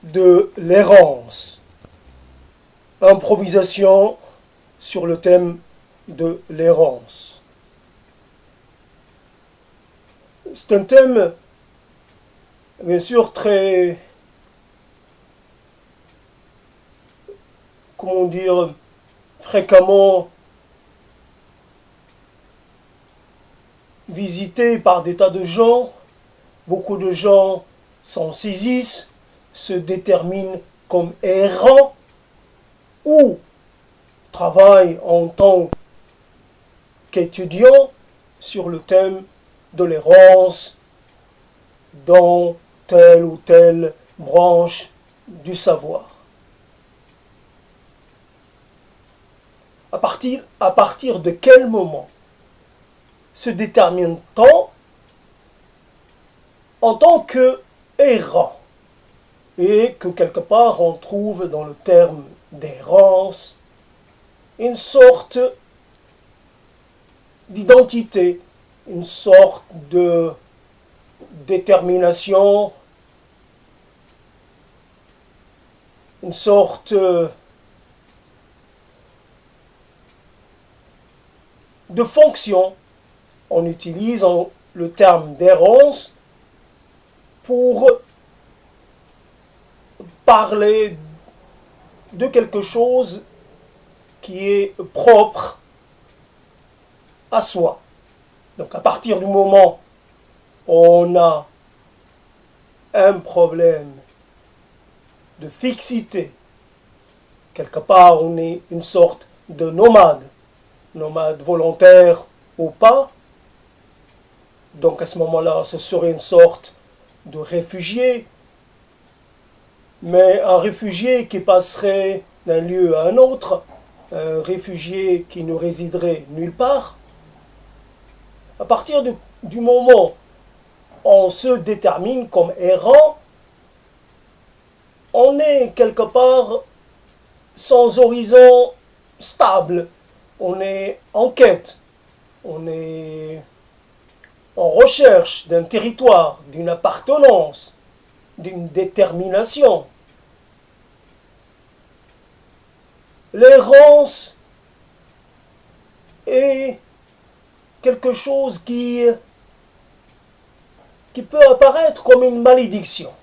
de l'errance. Improvisation sur le thème de l'errance. C'est un thème, bien sûr, très, comment dire, fréquemment visité par des tas de gens. Beaucoup de gens s'en saisissent, se déterminent comme errants ou travaillent en tant qu'étudiants sur le thème de l'errance dans telle ou telle branche du savoir. À partir de quel moment se détermine-t-on en tant que errant, et que quelque part on trouve dans le terme d'errance une sorte d'identité, une sorte de détermination, une sorte de fonction. On utilise le terme d'errance pour parler de quelque chose qui est propre à soi. Donc à partir du moment où on a un problème de fixité, quelque part on est une sorte de nomade volontaire ou pas, donc à ce moment-là ce serait une sorte de réfugié, mais un réfugié qui passerait d'un lieu à un autre, un réfugié qui ne résiderait nulle part. À partir du moment où on se détermine comme errant, on est quelque part sans horizon stable, on est en quête, on est en recherche d'un territoire, d'une appartenance, d'une détermination. L'errance est quelque chose qui peut apparaître comme une malédiction.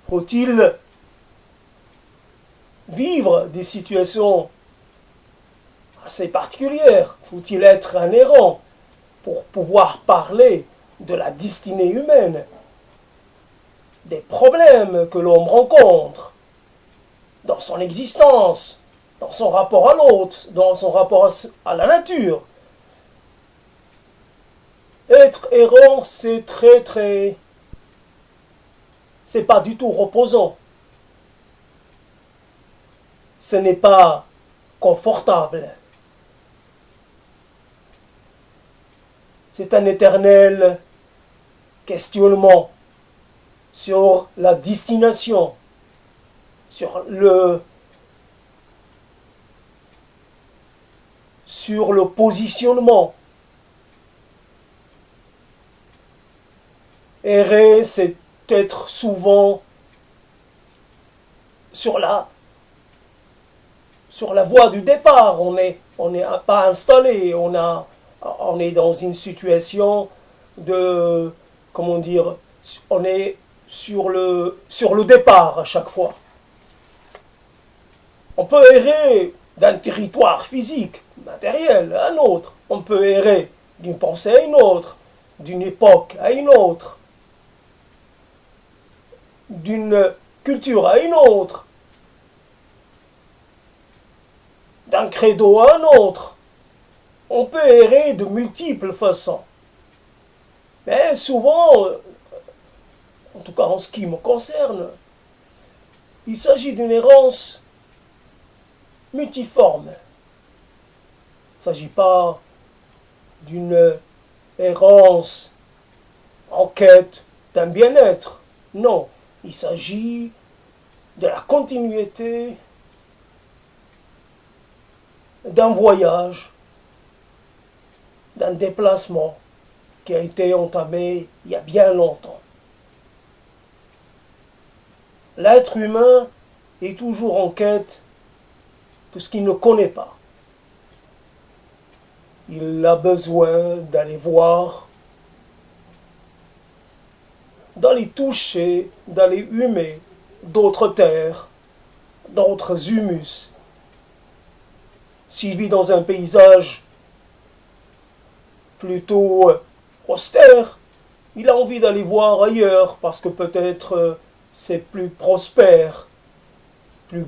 Faut-il vivre des situations assez particulières? Faut-il être un errant pour pouvoir parler de la destinée humaine, des problèmes que l'homme rencontre dans son existence, dans son rapport à l'autre, dans son rapport à la nature? Être errant, c'est c'est pas du tout reposant. Ce n'est pas confortable. C'est un éternel questionnement sur la destination, sur le positionnement. Errer, c'est être souvent sur la voie du départ. On n'est pas installé, on est dans une situation de, comment dire, on est sur le départ à chaque fois. On peut errer d'un territoire physique, matériel, à un autre. On peut errer d'une pensée à une autre, d'une époque à une autre, d'une culture à une autre, d'un credo à un autre. On peut errer de multiples façons. Mais souvent, en tout cas en ce qui me concerne, il s'agit d'une errance multiforme. Il ne s'agit pas d'une errance en quête d'un bien-être. Non, il s'agit de la continuité d'un voyage, d'un déplacement qui a été entamé il y a bien longtemps. L'être humain est toujours en quête de ce qu'il ne connaît pas. Il a besoin d'aller voir, d'aller toucher, d'aller humer d'autres terres, d'autres humus. S'il vit dans un paysage plutôt austère, il a envie d'aller voir ailleurs parce que peut-être c'est plus prospère, plus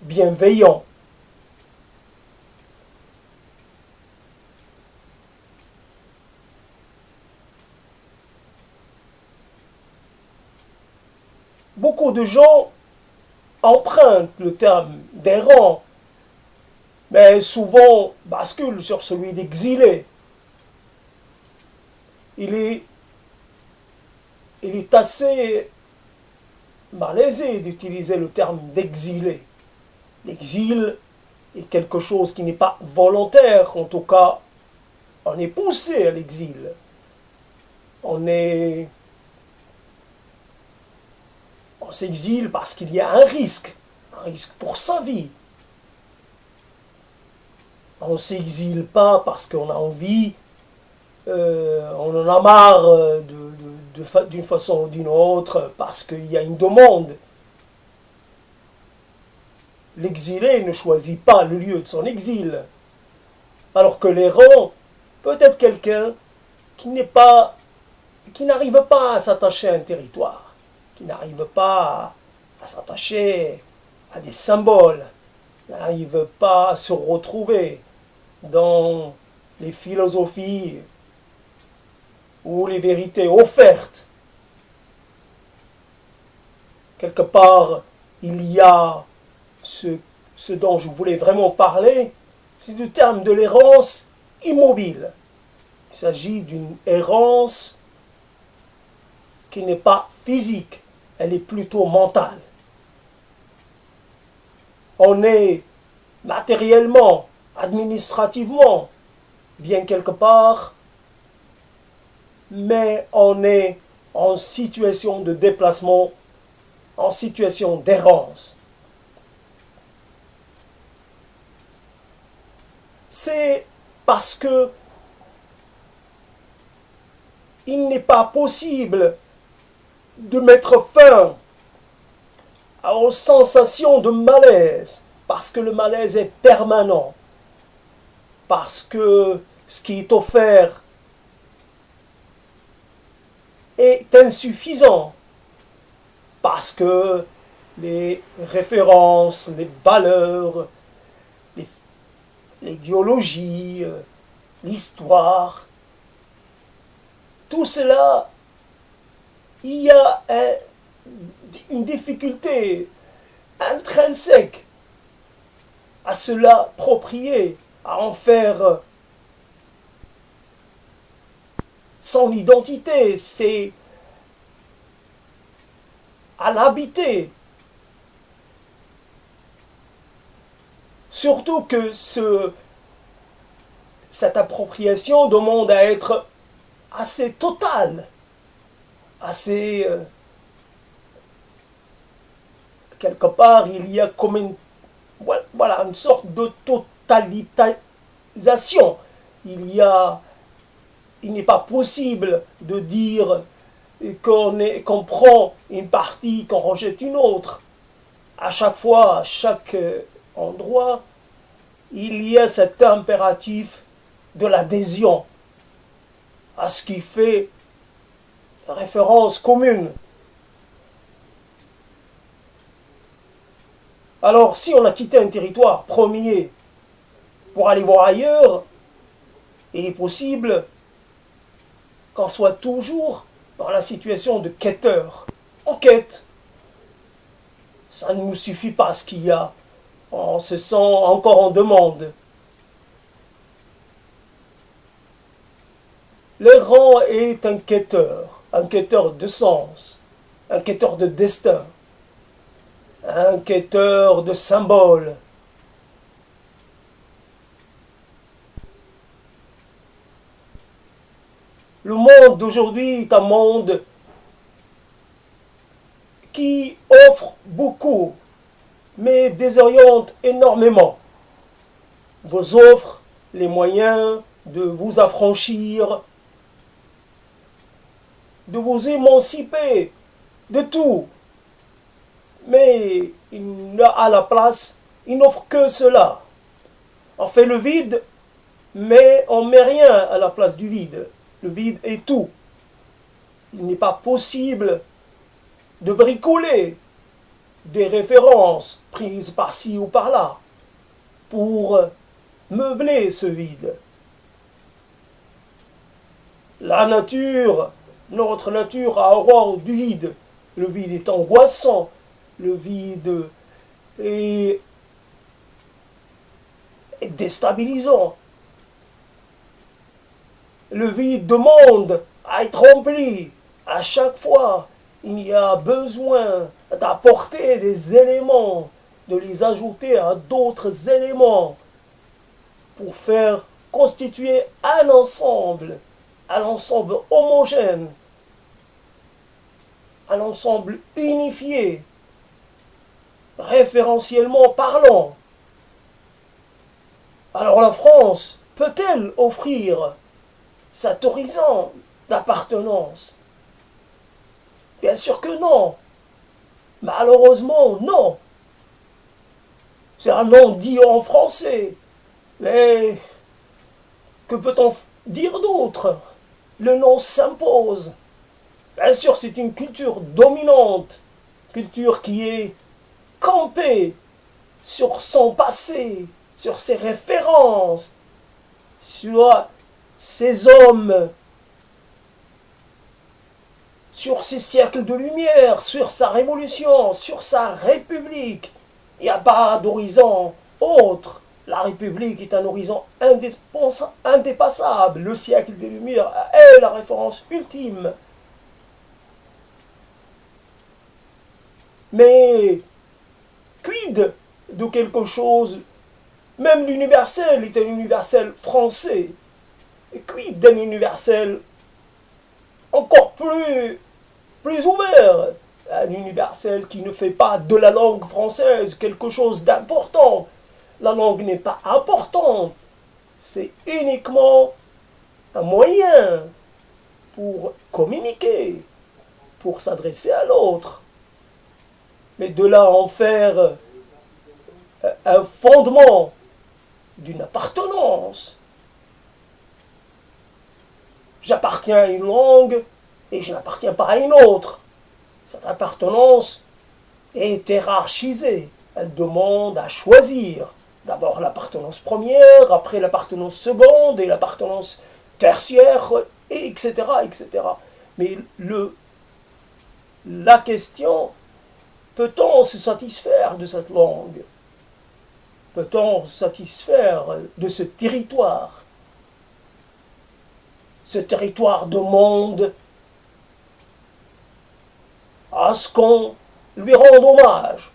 bienveillant. Beaucoup de gens empruntent le terme d'errant, mais souvent basculent sur celui d'exilé. Il est assez malaisé d'utiliser le terme d'exilé. L'exil est quelque chose qui n'est pas volontaire, en tout cas, on est poussé à l'exil. On s'exile parce qu'il y a un risque pour sa vie. On ne s'exile pas parce qu'on a envie, on en a marre d'une façon ou d'une autre, parce qu'il y a une demande. L'exilé ne choisit pas le lieu de son exil, alors que l'errant peut être quelqu'un qui n'arrive pas à s'attacher à un territoire, qui n'arrive pas à s'attacher à des symboles, n'arrive pas à se retrouver dans les philosophies ou les vérités offertes. Quelque part, il y a ce dont je voulais vraiment parler, c'est du terme de l'errance immobile. Il s'agit d'une errance qui n'est pas physique, elle est plutôt mentale. On est matériellement, administrativement, bien quelque part, mais on est en situation de déplacement, en situation d'errance. C'est parce que il n'est pas possible de mettre fin aux sensations de malaise, parce que le malaise est permanent, parce que ce qui est offert est insuffisant, parce que les références, les valeurs, l'idéologie, l'histoire, tout cela, il y a une difficulté intrinsèque à se l'approprier, à en faire son identité, c'est à l'habiter. Surtout que cette appropriation demande à être assez totale, assez... quelque part, il y a comme une sorte de totalisation. Il n'est pas possible de dire qu'on prend une partie, qu'on rejette une autre. À chaque fois, à chaque endroit, il y a cet impératif de l'adhésion à ce qui fait référence commune. Alors, si on a quitté un territoire premier pour aller voir ailleurs, il est possible qu'on soit toujours dans la situation de quêteur. En quête. Ça ne nous suffit pas ce qu'il y a. On se sent encore en demande. L'errant est un quêteur de sens, un quêteur de destin, un quêteur de symboles. Le monde d'aujourd'hui est un monde qui offre beaucoup, mais désoriente énormément. Vous offre les moyens de vous affranchir, de vous émanciper de tout. Mais à la place, il n'offre que cela. On fait le vide, mais on ne met rien à la place du vide. Le vide est tout. Il n'est pas possible de bricoler des références prises par-ci ou par-là pour meubler ce vide. La nature, notre nature a horreur du vide. Le vide est angoissant. Le vide est déstabilisant. Le vide demande à être rempli. À chaque fois, il y a besoin d'apporter des éléments, de les ajouter à d'autres éléments pour faire constituer un ensemble homogène, un ensemble unifié, référentiellement parlant. Alors la France peut-elle offrir cet horizon d'appartenance? Bien sûr que non. Malheureusement, non. C'est un nom dit en français. Mais que peut-on dire d'autre? Le nom s'impose. Bien sûr, c'est une culture dominante, culture qui est campée sur son passé, sur ses références, sur ses hommes, sur ses siècles de lumière, sur sa révolution, sur sa république. Il n'y a pas d'horizon autre. La République est un horizon indépassable. Le siècle des Lumières est la référence ultime. Mais quid de quelque chose, même l'universel est un universel français. Et quid d'un universel encore plus ouvert, un universel qui ne fait pas de la langue française quelque chose d'important. La langue n'est pas importante, c'est uniquement un moyen pour communiquer, pour s'adresser à l'autre. Mais de là à en faire un fondement d'une appartenance. J'appartiens à une langue et je n'appartiens pas à une autre. Cette appartenance est hiérarchisée. Elle demande à choisir. D'abord l'appartenance première, après l'appartenance seconde et l'appartenance tertiaire, etc., etc. Mais la question, peut-on se satisfaire de cette langue? Peut-on se satisfaire de ce territoire? Ce territoire demande à ce qu'on lui rende hommage,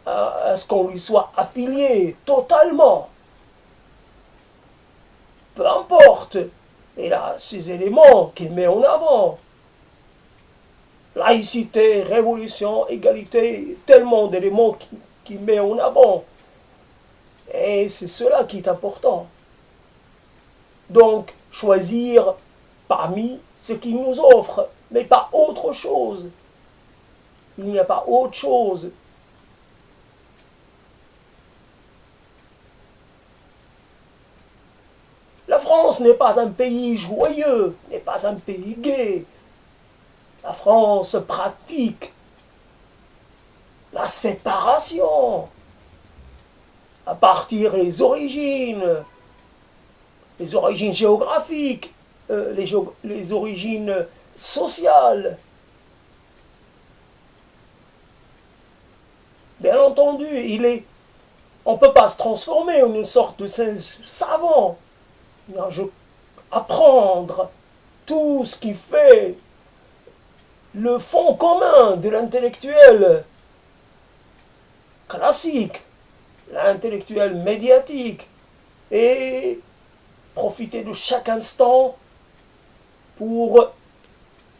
à ce qu'on lui soit affilié totalement. Peu importe. Et là, ces éléments qu'il met en avant. Laïcité, révolution, égalité, tellement d'éléments qu'il met en avant. Et c'est cela qui est important. Donc, choisir parmi ce qu'il nous offre, mais pas autre chose. Il n'y a pas autre chose. La France n'est pas un pays joyeux, n'est pas un pays gai. La France pratique la séparation à partir des origines géographiques, les origines sociales. Bien entendu, on ne peut pas se transformer en une sorte de savant. Apprendre tout ce qui fait le fond commun de l'intellectuel classique, l'intellectuel médiatique, et profiter de chaque instant pour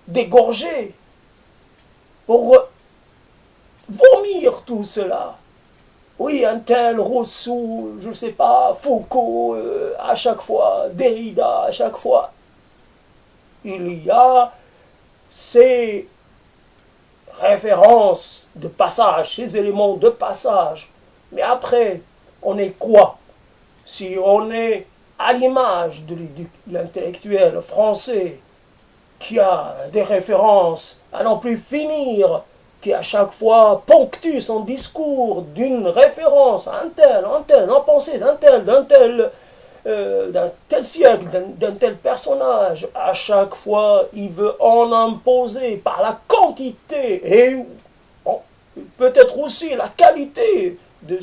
dégorger pour vomir tout cela. Oui, un tel Rousseau, je ne sais pas, Foucault, à chaque fois, Derrida, à chaque fois. Il y a ces références de passage, ces éléments de passage. Mais après, on est quoi? Si on est à l'image de l'intellectuel français qui a des références à n'en plus finir, qui à chaque fois ponctue son discours d'une référence à un tel, en pensée d'un tel siècle, d'un tel personnage, à chaque fois il veut en imposer par la quantité et peut-être aussi la qualité de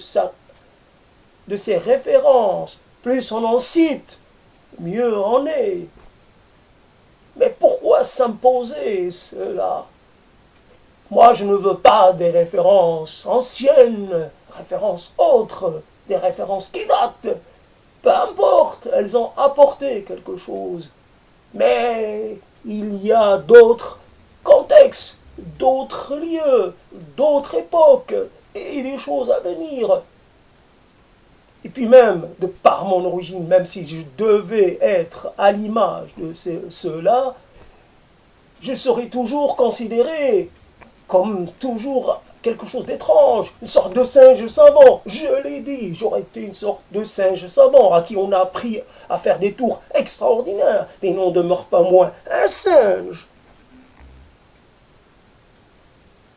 ses références. Plus on en cite, mieux on est. Mais pourquoi s'imposer cela? Moi, je ne veux pas des références anciennes, références autres, des références qui datent. Peu importe, elles ont apporté quelque chose. Mais il y a d'autres contextes, d'autres lieux, d'autres époques et des choses à venir. Et puis même, de par mon origine, même si je devais être à l'image de ceux-là, je serais toujours considéré comme toujours quelque chose d'étrange, une sorte de singe savant. Je l'ai dit, j'aurais été une sorte de singe savant à qui on a appris à faire des tours extraordinaires, mais il n'en demeure pas moins un singe.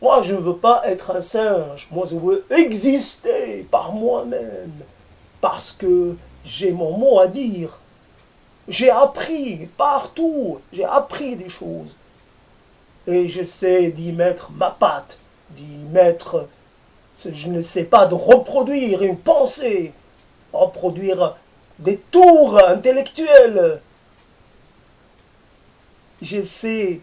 Moi, je ne veux pas être un singe, moi je veux exister par moi-même. Parce que j'ai mon mot à dire. J'ai appris partout, j'ai appris des choses. Et j'essaie d'y mettre ma patte, d'y mettre, je ne sais pas, de reproduire une pensée, reproduire des tours intellectuels. J'essaie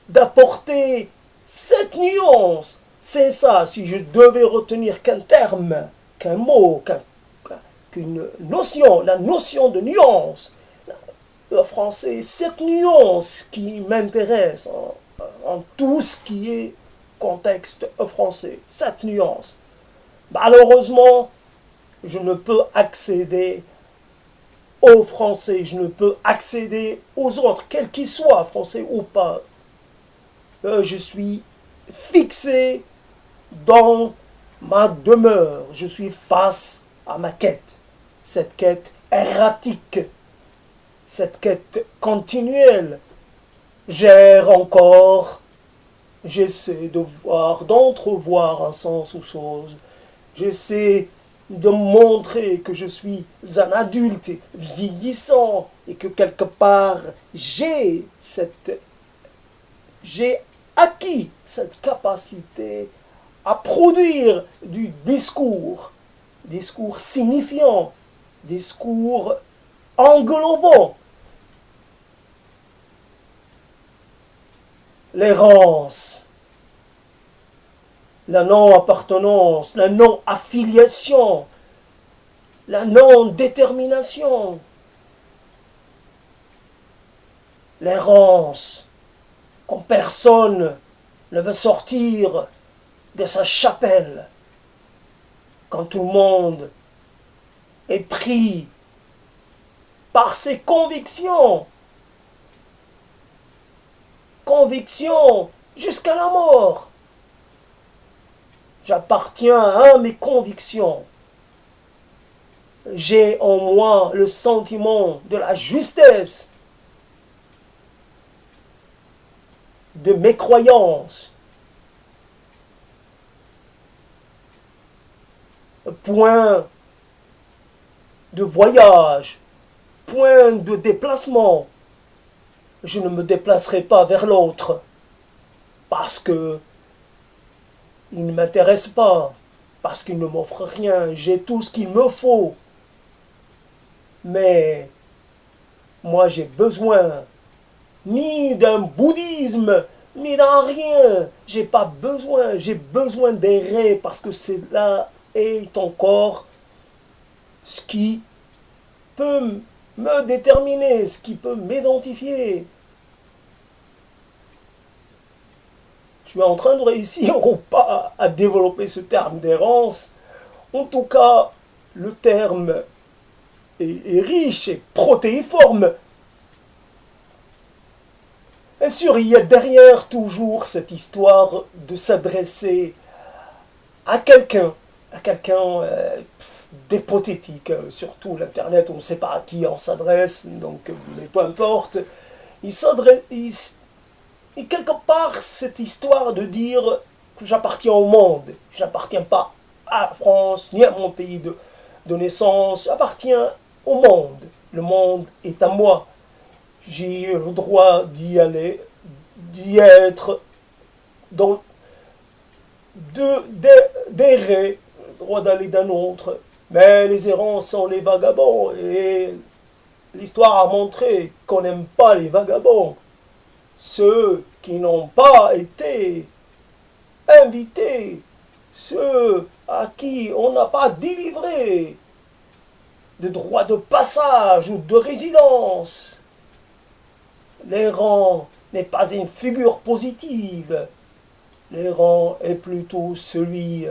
d'apporter cette nuance. C'est ça, si je devais retenir qu'un terme, qu'un mot, qu'une notion, la notion de nuance. Le français, cette nuance qui m'intéresse en tout ce qui est contexte français, cette nuance. Malheureusement, je ne peux accéder aux Français, je ne peux accéder aux autres, quels qu'ils soient, français ou pas. Je suis fixé dans ma demeure, je suis face à ma quête. Cette quête erratique, cette quête continuelle, j'erre encore, j'essaie de voir, d'entrevoir un sens aux choses, j'essaie de montrer que je suis un adulte vieillissant et que quelque part j'ai acquis cette capacité à produire du discours signifiant, discours englobant. L'errance, la non-appartenance, la non-affiliation, la non-détermination. L'errance, quand personne ne veut sortir de sa chapelle, quand tout le monde est pris par ses convictions, jusqu'à la mort. J'appartiens à mes convictions. J'ai en moi le sentiment de la justesse de mes croyances. Point de voyage, point de déplacement. Je ne me déplacerai pas vers l'autre parce que il ne m'intéresse pas, parce qu'il ne m'offre rien. J'ai tout ce qu'il me faut. Mais moi j'ai besoin ni d'un bouddhisme, ni d'un rien. J'ai pas besoin, j'ai besoin d'errer parce que cela est encore ce qui peut me déterminer, ce qui peut m'identifier. je suis en train de réussir ou pas à développer ce terme d'errance. En tout cas, le terme est riche et protéiforme. Bien sûr, il y a derrière toujours cette histoire de s'adresser à quelqu'un d'hypothétique, surtout l'Internet, on ne sait pas à qui on s'adresse, donc mais peu importe. Il s'adresse, et quelque part, cette histoire de dire que j'appartiens au monde, je n'appartiens pas à la France, ni à mon pays de naissance, j'appartiens au monde. Le monde est à moi. J'ai le droit d'y aller, d'y être, d'errer, le droit d'aller d'un autre. Mais les errants sont les vagabonds, et l'histoire a montré qu'on n'aime pas les vagabonds. Ceux qui n'ont pas été invités, ceux à qui on n'a pas délivré de droit de passage ou de résidence. L'errant n'est pas une figure positive. L'errant est plutôt celui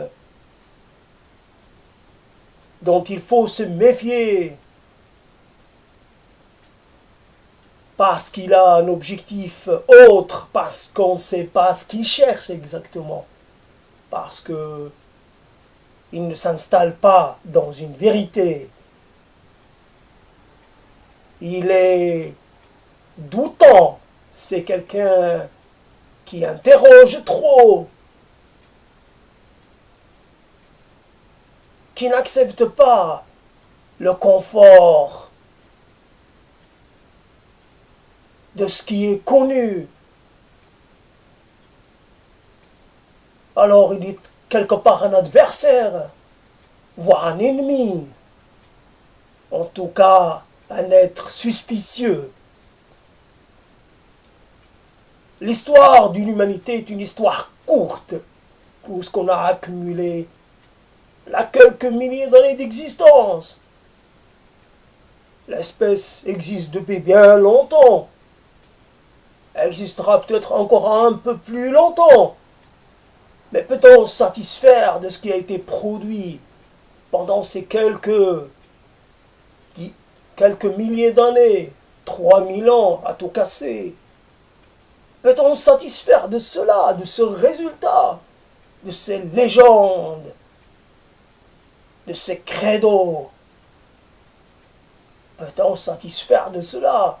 dont il faut se méfier parce qu'il a un objectif autre, parce qu'on ne sait pas ce qu'il cherche exactement, parce qu'il ne s'installe pas dans une vérité. Il est doutant, c'est quelqu'un qui interroge trop, qui n'accepte pas le confort de ce qui est connu. Alors il est quelque part un adversaire, voire un ennemi, en tout cas un être suspicieux. L'histoire d'une humanité est une histoire courte, tout ce qu'on a accumulé là quelques milliers d'années d'existence. L'espèce existe depuis bien longtemps. Elle existera peut-être encore un peu plus longtemps. Mais peut-on se satisfaire de ce qui a été produit pendant ces quelques milliers d'années, 3000 ans à tout casser? Peut-on se satisfaire de cela, de ce résultat, de ces légendes, de ces credos? Peut-on se satisfaire de cela?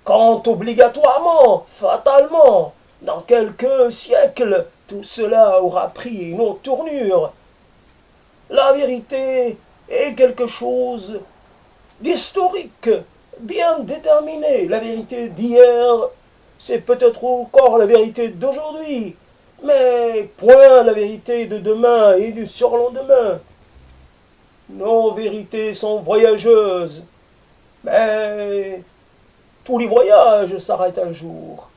Quand obligatoirement, fatalement, dans quelques siècles, tout cela aura pris une autre tournure. La vérité est quelque chose d'historique, bien déterminé. La vérité d'hier, c'est peut-être encore la vérité d'aujourd'hui, mais point la vérité de demain et du surlendemain. Nos vérités sont voyageuses, mais tous les voyages s'arrêtent un jour.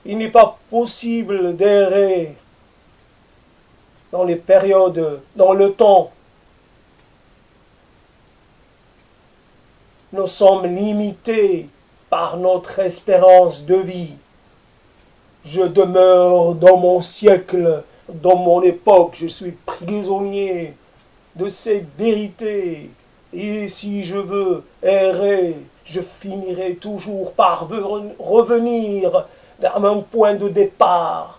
Il n'est pas possible d'errer dans les périodes, dans le temps. Nous sommes limités par notre espérance de vie. Je demeure dans mon siècle, dans mon époque, je suis prisonnier de ces vérités. Et si je veux errer, je finirai toujours par revenir vers mon point de départ.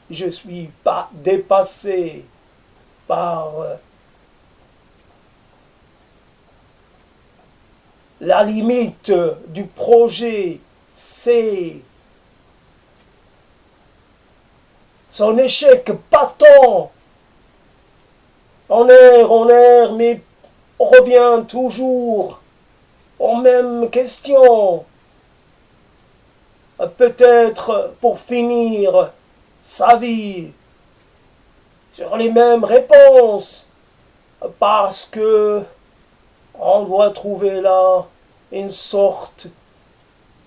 Je ne suis pas dépassé par la limite du projet. C'est son échec patent. On erre, mais on revient toujours aux mêmes questions. Peut-être pour finir sa vie sur les mêmes réponses, parce que on doit trouver là une sorte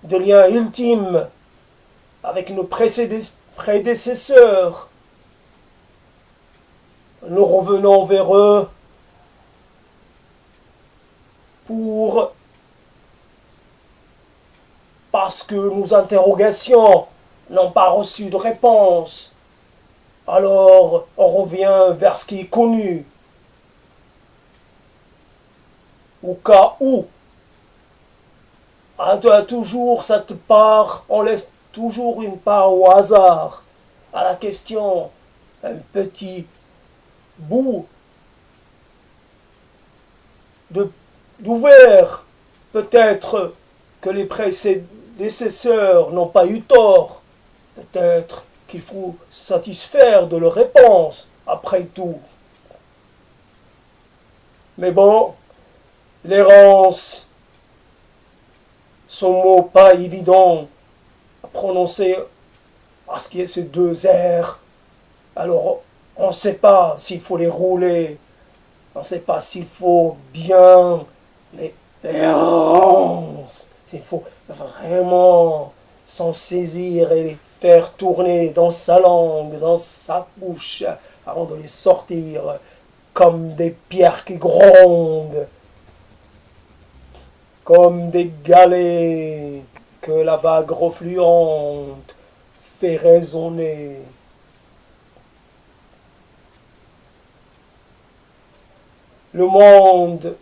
de lien ultime avec nos prédécesseurs. Nous revenons vers eux parce que nos interrogations n'ont pas reçu de réponse. Alors, on revient vers ce qui est connu. Au cas où, toujours cette part, on laisse toujours une part au hasard, à la question, un petit bout d'ouvert. Peut-être que les prédécesseurs n'ont pas eu tort. Peut-être qu'il faut satisfaire de leurs réponses, après tout. Mais bon, l'errance, son mot pas évident à prononcer parce qu'il y a ces deux R. Alors, on ne sait pas s'il faut les rouler, on ne sait pas s'il faut bien les errances, s'il faut vraiment s'en saisir et les faire tourner dans sa langue, dans sa bouche, avant de les sortir comme des pierres qui grondent, comme des galets que la vague refluente fait résonner. Le monde,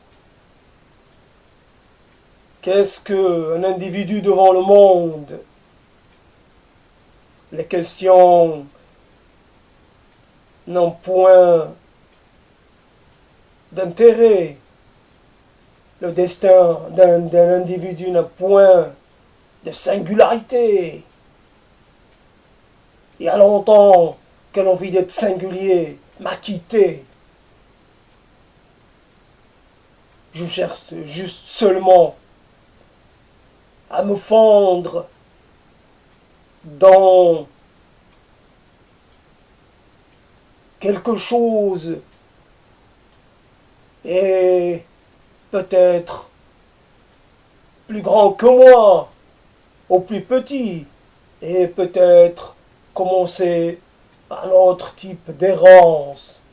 qu'est-ce qu'un individu devant le monde? Les questions n'ont point d'intérêt. Le destin d'un individu n'a point de singularité. Il y a longtemps que l'envie d'être singulier m'a quitté. Je cherche juste seulement à me fondre dans quelque chose et peut-être plus grand que moi, au plus petit, et peut-être commencer un autre type d'errance,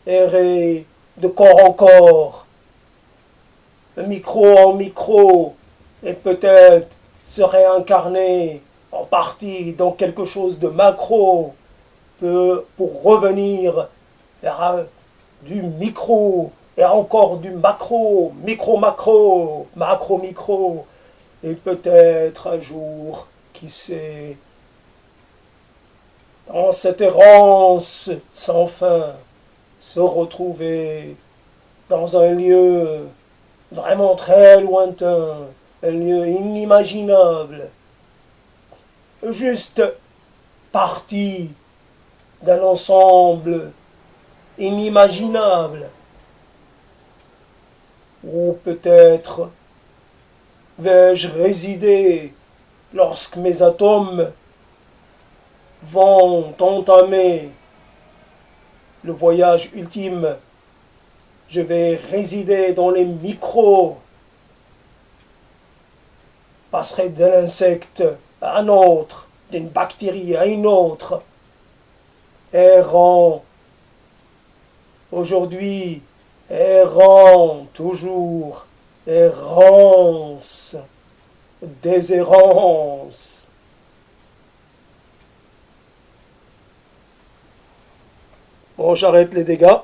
errer de corps en corps, de micro en micro, et peut-être se réincarner en partie dans quelque chose de macro, pour revenir vers du micro, et encore du macro, micro-macro, macro-micro, et peut-être un jour, qui sait, dans cette errance sans fin, se retrouver dans un lieu vraiment très lointain, un lieu inimaginable, juste partie d'un ensemble inimaginable, ou peut-être vais-je résider lorsque mes atomes vont entamer le voyage ultime. Je vais résider dans les micros, passerai d'un insecte à un autre, d'une bactérie à une autre, errant aujourd'hui, errant toujours, errance, déshérence. Bon, j'arrête les dégâts.